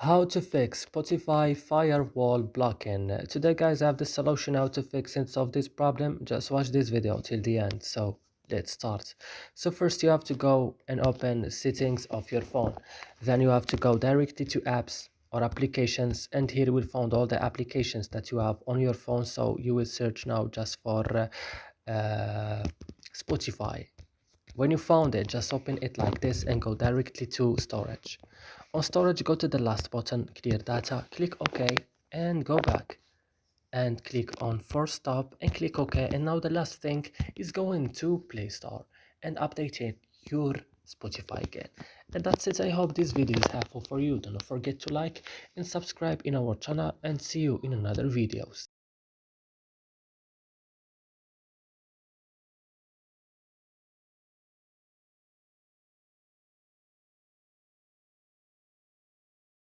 How to fix Spotify firewall blocking. Today guys, I have the solution how to fix and solve this problem. Just watch this video till the end. So let's start. So first you have to go and open settings of your phone. Then you have to go directly to apps or applications, and here you will find all the applications that you have on your phone. So you will search now just for Spotify. When you found it, just open it like this and go directly to storage. On storage, go to the last button, clear data, click OK and go back. And click on force stop and click OK. And now the last thing is go into Play Store and update it, your Spotify again. And that's it. I hope this video is helpful for you. Don't forget to like and subscribe in our channel and see you in another videos.